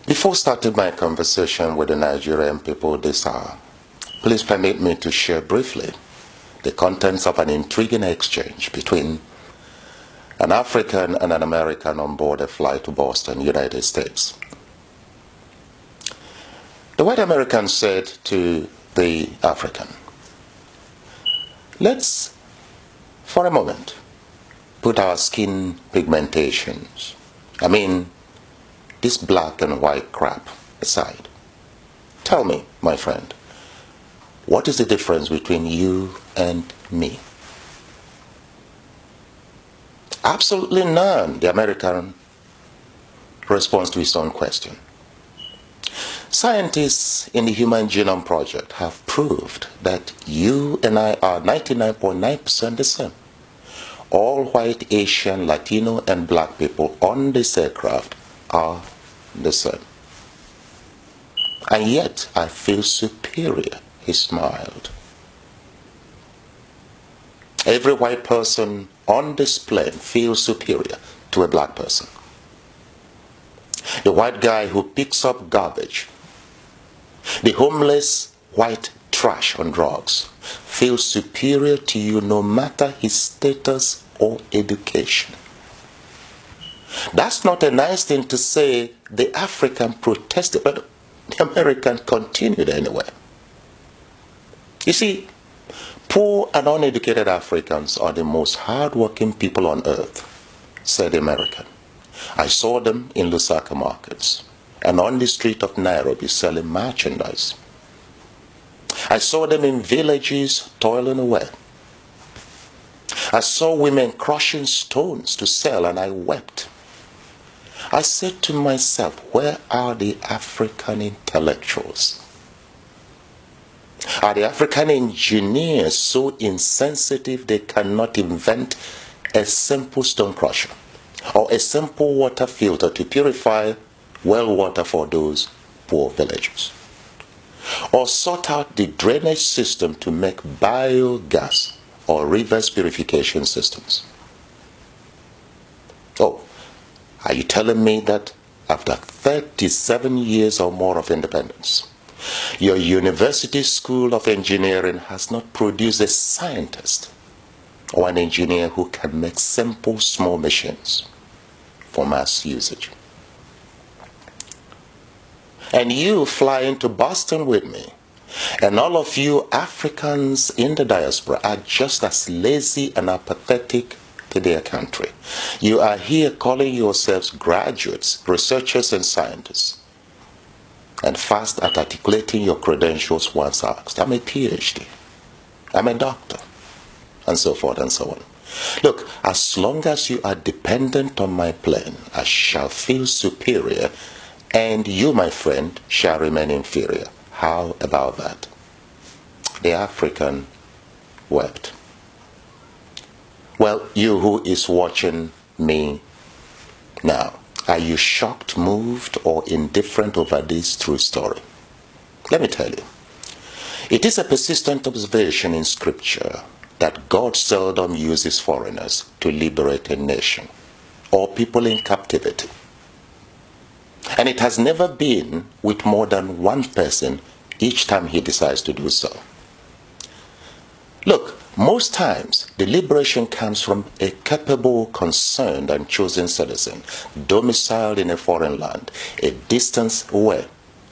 Before starting my conversation with the Nigerian people this hour, please permit me to share briefly the contents of an intriguing exchange between an African and an American on board a flight to Boston, United States. The white American said to the African, "Let's, for a moment, put our skin pigmentations, this black and white crap aside. Tell me, my friend, what is the difference between you and me?" Absolutely none, the American responds to his own question. Scientists in the Human Genome Project have proved that you and I are 99.9% the same. All white, Asian, Latino, and black people on this aircraft are the same. And yet I feel superior, he smiled. Every white person on this plane feels superior to a black person. The white guy who picks up garbage, the homeless white trash on drugs, feels superior to you no matter his status or education. That's not a nice thing to say. The African protested, but the American continued anyway. You see, poor and uneducated Africans are the most hardworking people on earth, said the American. I saw them in Lusaka markets and on the street of Nairobi selling merchandise. I saw them in villages toiling away. I saw women crushing stones to sell, and I wept. I said to myself, where are the African intellectuals? Are the African engineers so insensitive they cannot invent a simple stone crusher or a simple water filter to purify well water for those poor villages? Or sort out the drainage system to make biogas or reverse purification systems? Oh, are you telling me that after 37 years or more of independence, your university school of engineering has not produced a scientist or an engineer who can make simple small machines for mass usage? And you fly into Boston with me, and all of you Africans in the diaspora are just as lazy and apathetic to their country. You are here calling yourselves graduates, researchers, and scientists, and fast at articulating your credentials once asked. I'm a PhD, I'm a doctor, and so forth and so on. Look, as long as you are dependent on my plane, I shall feel superior, and you, my friend, shall remain inferior. How about that? The African wept. Well, you who is watching me now, are you shocked, moved, or indifferent over this true story? Let me tell you. It is a persistent observation in Scripture that God seldom uses foreigners to liberate a nation or people in captivity. And it has never been with more than one person each time he decides to do so. Look, most times the liberation comes from a capable, concerned, and chosen citizen domiciled in a foreign land, a distance away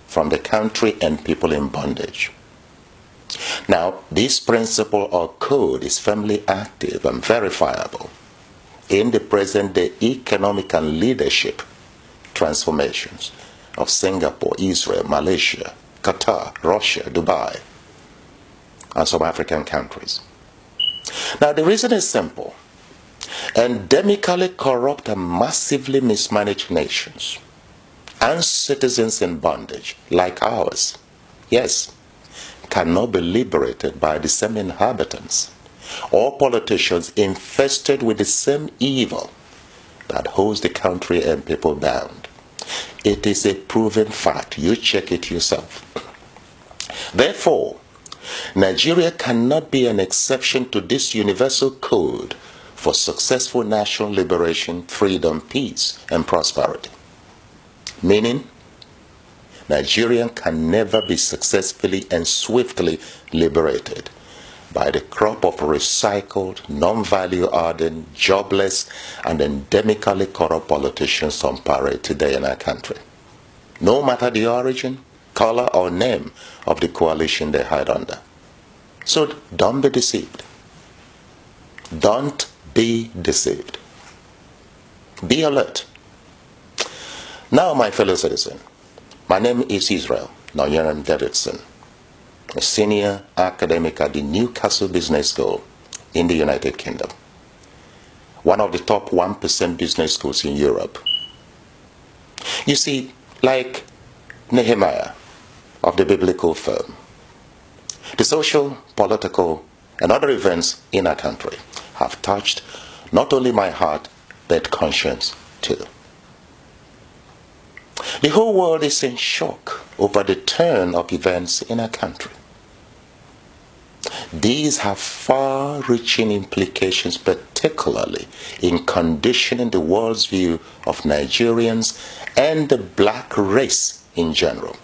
from the country and people in bondage. Now, this principle or code is firmly active and verifiable in the present-day economic and leadership transformations of Singapore, Israel, Malaysia, Qatar, Russia, Dubai, and some African countries. Now, the reason is simple. Endemically corrupt and massively mismanaged nations and citizens in bondage like ours, yes, cannot be liberated by the same inhabitants or politicians infested with the same evil that holds the country and people bound. It is a proven fact. You check it yourself. Therefore, Nigeria cannot be an exception to this universal code for successful national liberation, freedom, peace, and prosperity. Meaning, Nigeria can never be successfully and swiftly liberated by the crop of recycled, non-value-adding, jobless, and endemically corrupt politicians on parade today in our country. No matter the origin, color, or name of the coalition they hide under. So don't be deceived. Don't be deceived. Be alert. Now, my fellow citizen, my name is Israel Nonyerim Davidson, a senior academic at the Newcastle Business School in the United Kingdom, one of the top 1% business schools in Europe. You see, like Nehemiah of the biblical firm, the social, political, and other events in our country have touched not only my heart, but conscience too. The whole world is in shock over the turn of events in our country. These have far-reaching implications, particularly in conditioning the world's view of Nigerians and the black race in general.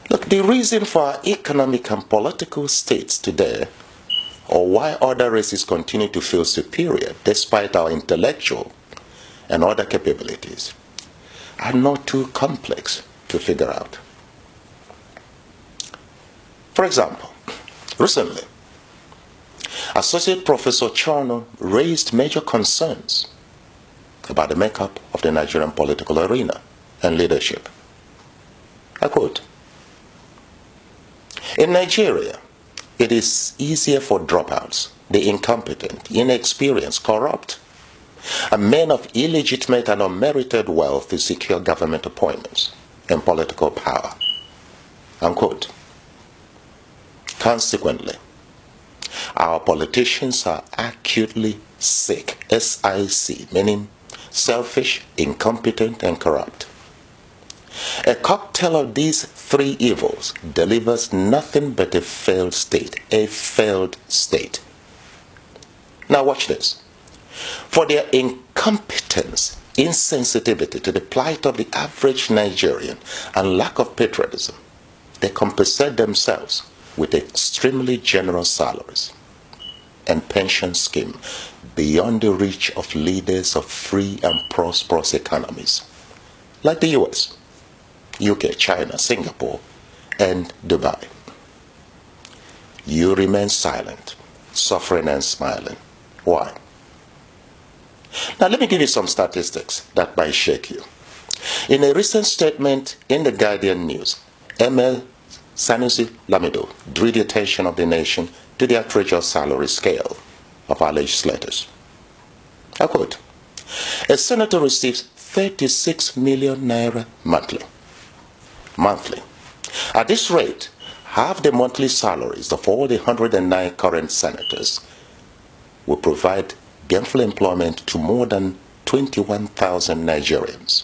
Look, the reason for our economic and political states today, or why other races continue to feel superior despite our intellectual and other capabilities, are not too complex to figure out. For example, recently, Associate Professor Chono raised major concerns about the makeup of the Nigerian political arena and leadership. I quote, "In Nigeria, it is easier for dropouts, the incompetent, inexperienced, corrupt, and men of illegitimate and unmerited wealth to secure government appointments and political power." Unquote. Consequently, our politicians are acutely sick, S-I-C, meaning selfish, incompetent, and corrupt. A cocktail of these three evils delivers nothing but a failed state, Now watch this. For their incompetence, insensitivity to the plight of the average Nigerian, and lack of patriotism, they compensate themselves with extremely generous salaries and pension scheme beyond the reach of leaders of free and prosperous economies like the US, UK, China, Singapore, and Dubai. You remain silent, suffering and smiling. Why? Now let me give you some statistics that might shake you. In a recent statement in the Guardian News, ML Sanusi Lamido drew the attention of the nation to the outrageous salary scale of our legislators. I quote, "A senator receives 36 million naira monthly. At this rate, half the monthly salaries of all the 109 current senators will provide gainful employment to more than 21,000 Nigerians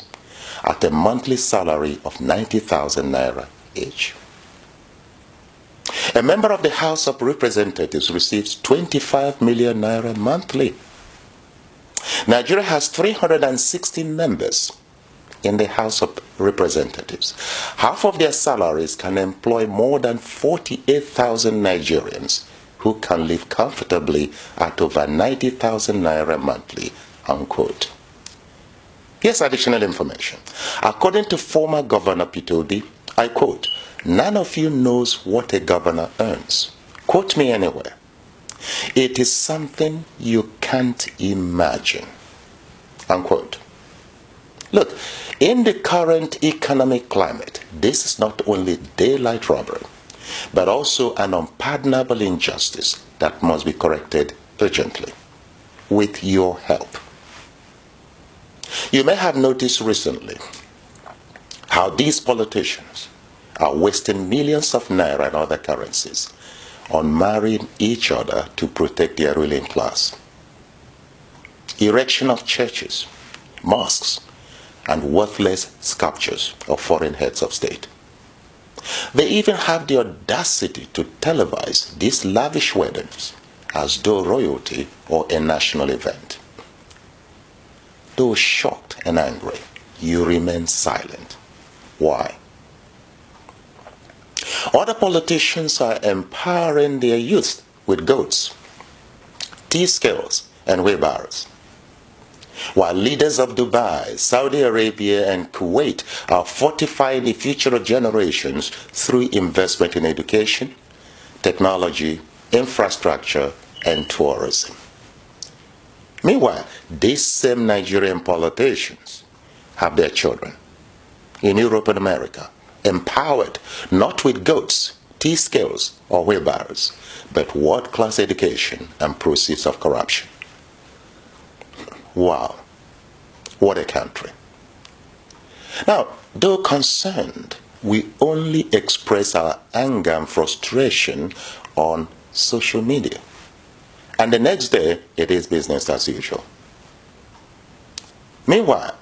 at a monthly salary of 90,000 naira each. A member of the House of Representatives receives 25 million naira monthly. Nigeria has 360 members in the House of Representatives. Half of their salaries can employ more than 48,000 Nigerians who can live comfortably at over 90,000 naira monthly." Unquote. Here's additional information. According to former Governor Peter Obi, I quote, "None of you knows what a governor earns. Quote me anywhere. It is something you can't imagine." Unquote. Look, in the current economic climate, this is not only daylight robbery, but also an unpardonable injustice that must be corrected urgently, with your help. You may have noticed recently how these politicians are wasting millions of naira and other currencies on marrying each other to protect their ruling class. Erection of churches, mosques, and worthless sculptures of foreign heads of state. They even have the audacity to televise these lavish weddings as though royalty or a national event. Though shocked and angry, you remain silent. Why? Other politicians are empowering their youth with goats, tea skills, and wheelbarrows, while leaders of Dubai, Saudi Arabia, and Kuwait are fortifying the future of generations through investment in education, technology, infrastructure, and tourism. Meanwhile, these same Nigerian politicians have their children in Europe and America empowered not with goats, tea skills, or wheelbarrows, but world-class education and proceeds of corruption. Wow, what a country. Now, though concerned, we only express our anger and frustration on social media. And the next day, it is business as usual. Meanwhile,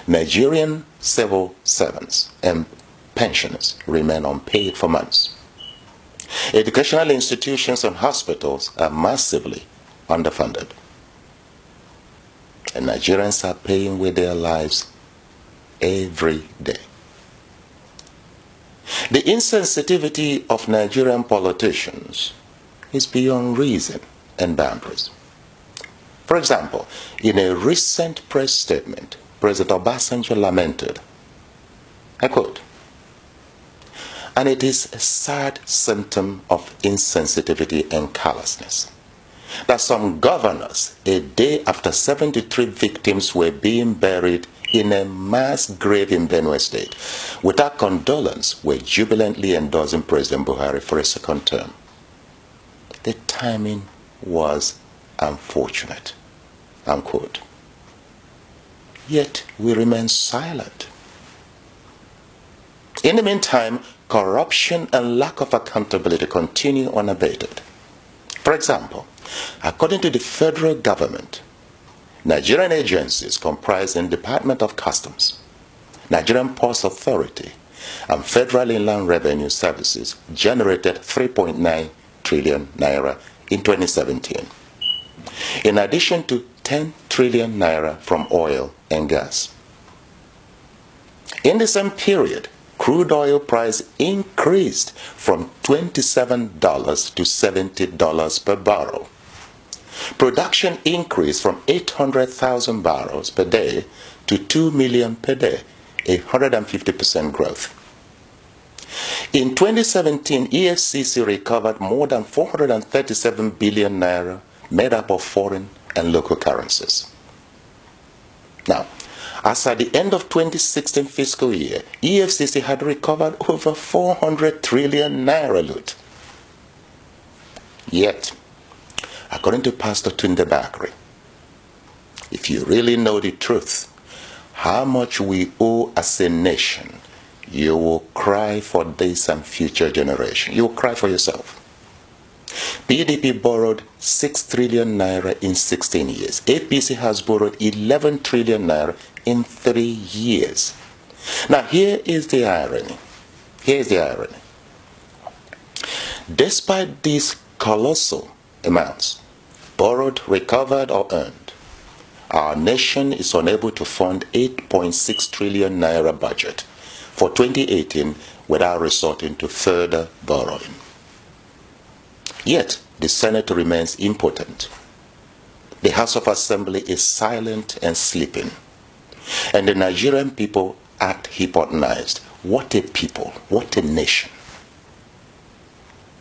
Nigerian civil servants and pensioners remain unpaid for months. Educational institutions and hospitals are massively underfunded. And Nigerians are paying with their lives every day. The insensitivity of Nigerian politicians is beyond reason and boundaries. For example, in a recent press statement, President Obasanjo lamented, I quote, "And it is a sad symptom of insensitivity and callousness that some governors, a day after 73 victims were being buried in a mass grave in Benue State, without condolence, were jubilantly endorsing President Buhari for a second term. The timing was unfortunate," unquote. Yet we remain silent. In the meantime, corruption and lack of accountability continue unabated. For example, according to the federal government, Nigerian agencies comprising Department of Customs, Nigerian Ports Authority, and Federal Inland Revenue Services generated 3.9 trillion naira in 2017, in addition to 10 trillion naira from oil and gas. In the same period, crude oil price increased from $27 to $70 per barrel. Production increased from 800,000 barrels per day to 2 million per day, a 150% growth. In 2017, EFCC recovered more than 437 billion naira made up of foreign and local currencies. Now, as at the end of 2016 fiscal year, EFCC had recovered over 400 trillion naira loot. Yet, according to Pastor Tunde Bakri, if you really know the truth, how much we owe as a nation, you will cry for this and future generation. You will cry for yourself. PDP borrowed 6 trillion naira in 16 years. APC has borrowed 11 trillion naira in 3 years. Now, here is the irony. Here's the irony. Despite these colossal amounts, borrowed, recovered, or earned, our nation is unable to fund 8.6 trillion naira budget for 2018 without resorting to further borrowing. Yet, the Senate remains impotent. The House of Assembly is silent and sleeping. And the Nigerian people act hypnotized. What a people, what a nation.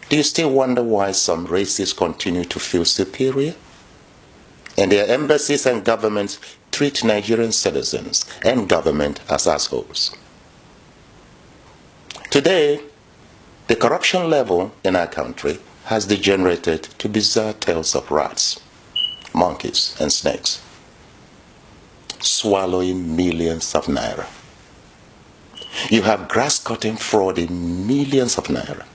Do you still wonder why some races continue to feel superior? And their embassies and governments treat Nigerian citizens and government as assholes. Today, the corruption level in our country has degenerated to bizarre tales of rats, monkeys, and snakes, swallowing millions of naira. You have grass-cutting fraud in millions of naira,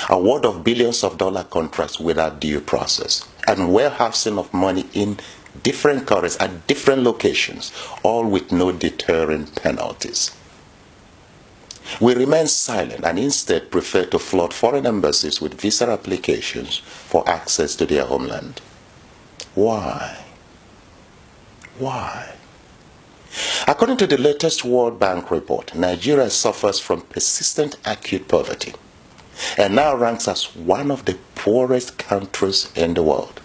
award of billions of dollar contracts without due process, and warehousing of money in different countries at different locations, all with no deterrent penalties. We remain silent and instead prefer to flood foreign embassies with visa applications for access to their homeland. Why? Why? According to the latest World Bank report, Nigeria suffers from persistent acute poverty and now ranks as one of the poorest countries in the world.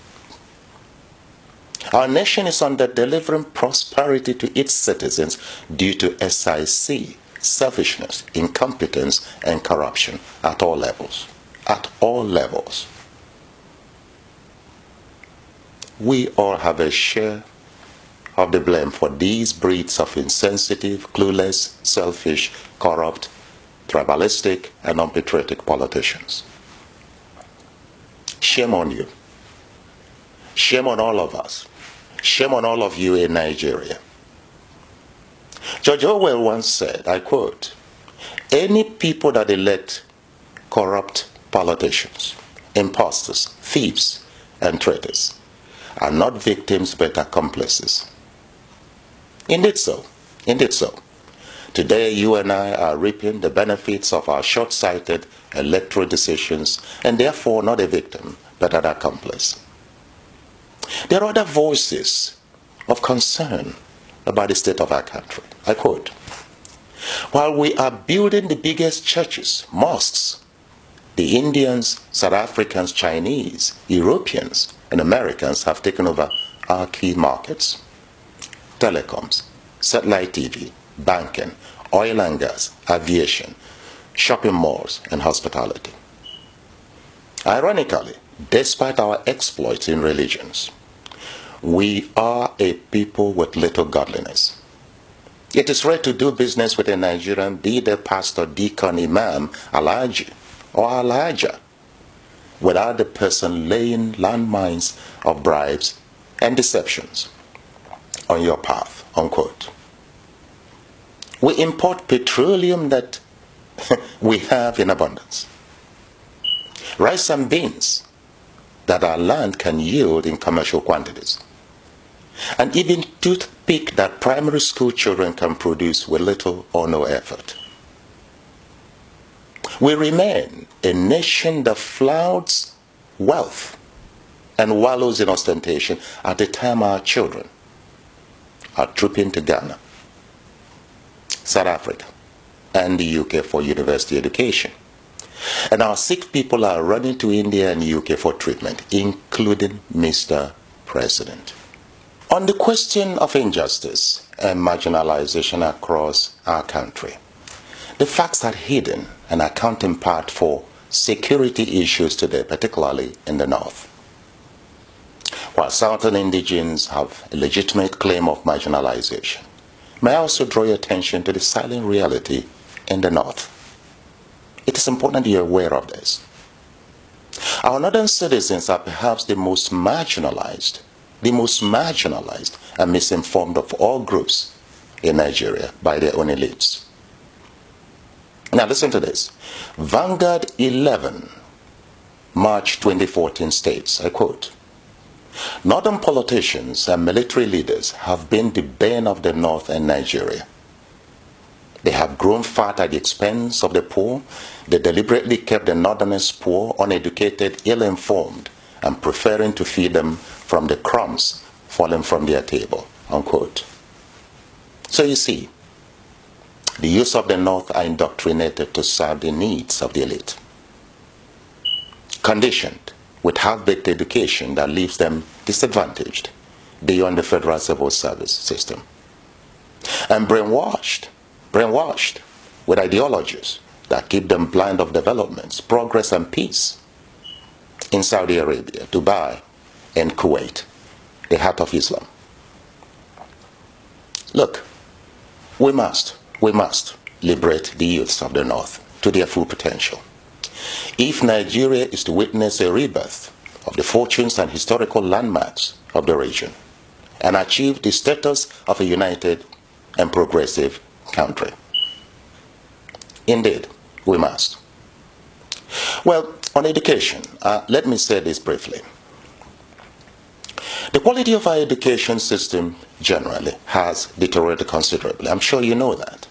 Our nation is under delivering prosperity to its citizens due to SIC, selfishness, incompetence, and corruption at all levels. At all levels. We all have a share of the blame for these breeds of insensitive, clueless, selfish, corrupt, tribalistic, and unpatriotic politicians. Shame on you. Shame on all of us. Shame on all of you in Nigeria. George Orwell once said, I quote, "Any people that elect corrupt politicians, impostors, thieves, and traitors are not victims but accomplices." Indeed so. Indeed so. Today, you and I are reaping the benefits of our short-sighted electoral decisions and therefore not a victim but an accomplice. There are other voices of concern about the state of our country. I quote, "While we are building the biggest churches, mosques, the Indians, South Africans, Chinese, Europeans, and Americans have taken over our key markets: telecoms, satellite TV, banking, oil and gas, aviation, shopping malls, and hospitality. Ironically, despite our exploits in religions, we are a people with little godliness. It is rare to do business with a Nigerian, be the pastor, deacon, imam, alhaji, or alhaja, without the person laying landmines of bribes and deceptions on your path," unquote. We import petroleum that we have in abundance, rice and beans that our land can yield in commercial quantities, and even toothpick that primary school children can produce with little or no effort. We remain a nation that flouts wealth and wallows in ostentation at the time our children are trooping to Ghana, South Africa, and the UK for university education. And our sick people are running to India and UK for treatment, including Mr. President. On the question of injustice and marginalization across our country, the facts are hidden and account in part for security issues today, particularly in the north. While Southern indigenes have a legitimate claim of marginalization, may I also draw your attention to the silent reality in the north. It is important you're aware of this. Our northern citizens are perhaps the most marginalized and misinformed of all groups in Nigeria by their own elites. Now listen to this. Vanguard 11, March 2014 states, I quote, "Northern politicians and military leaders have been the bane of the North and Nigeria. They have grown fat at the expense of the poor. They deliberately kept the Northerners poor, uneducated, ill-informed, and preferring to feed them from the crumbs falling from their table," unquote. So you see, the youth of the North are indoctrinated to serve the needs of the elite, conditioned with half-baked education that leaves them disadvantaged beyond the federal civil service system, and brainwashed with ideologies that keep them blind of developments, progress, and peace in Saudi Arabia, Dubai, and Kuwait, the heart of Islam. Look, we must liberate the youths of the North to their full potential. If Nigeria is to witness a rebirth of the fortunes and historical landmarks of the region and achieve the status of a united and progressive country. Indeed, we must. Well, on education, let me say this briefly. The quality of our education system generally has deteriorated considerably. I'm sure you know that.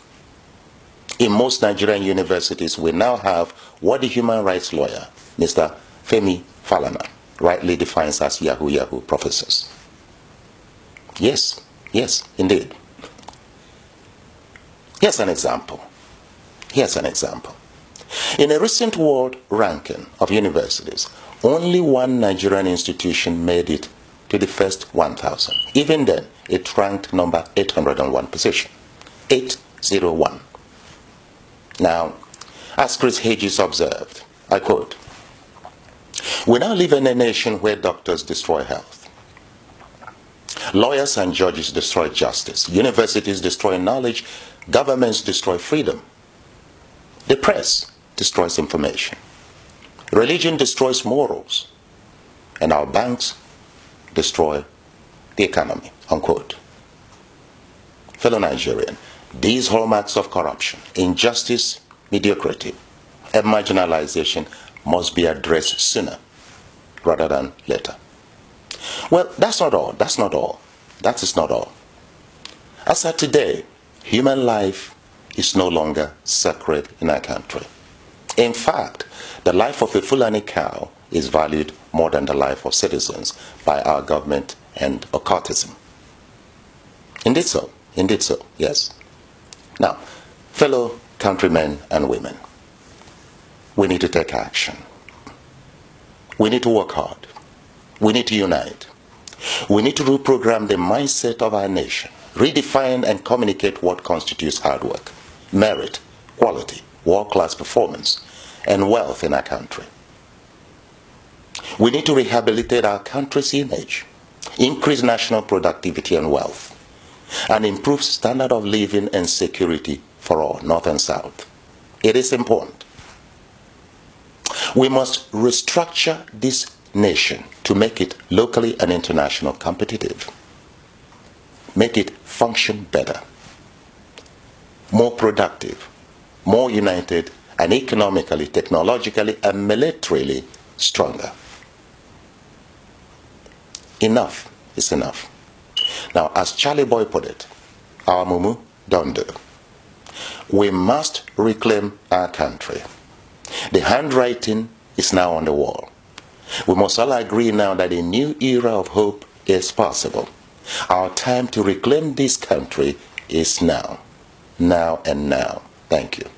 In most Nigerian universities, we now have what the human rights lawyer, Mr. Femi Falana, rightly defines as Yahoo professors. Yes, indeed. Here's an example. In a recent world ranking of universities, only one Nigerian institution made it to the first 1,000. Even then, it ranked number 801 position. 801. Now, as Chris Hedges observed, I quote, "We now live in a nation where doctors destroy health. Lawyers and judges destroy justice. Universities destroy knowledge. Governments destroy freedom. The press destroys information. Religion destroys morals. And our banks destroy the economy." Unquote. Fellow Nigerian, these hallmarks of corruption, injustice, mediocrity, and marginalization must be addressed sooner rather than later. Well, that's not all. That is not all. As of today, human life is no longer sacred in our country. In fact, the life of a Fulani cow is valued more than the life of citizens by our government and occultism. Indeed so, yes. Now, fellow countrymen and women, we need to take action. We need to work hard. We need to unite. We need to reprogram the mindset of our nation, redefine and communicate what constitutes hard work, merit, quality, world-class performance, and wealth in our country. We need to rehabilitate our country's image, increase national productivity and wealth, and improve standard of living and security for all, North and South. It is important. We must restructure this nation to make it locally and internationally competitive, make it function better, more productive, more united, and economically, technologically, and militarily stronger. Enough is enough. Now, as Charlie Boy put it, our mumu don't do. We must reclaim our country. The handwriting is now on the wall. We must all agree now that a new era of hope is possible. Our time to reclaim this country is now. Now and now. Thank you.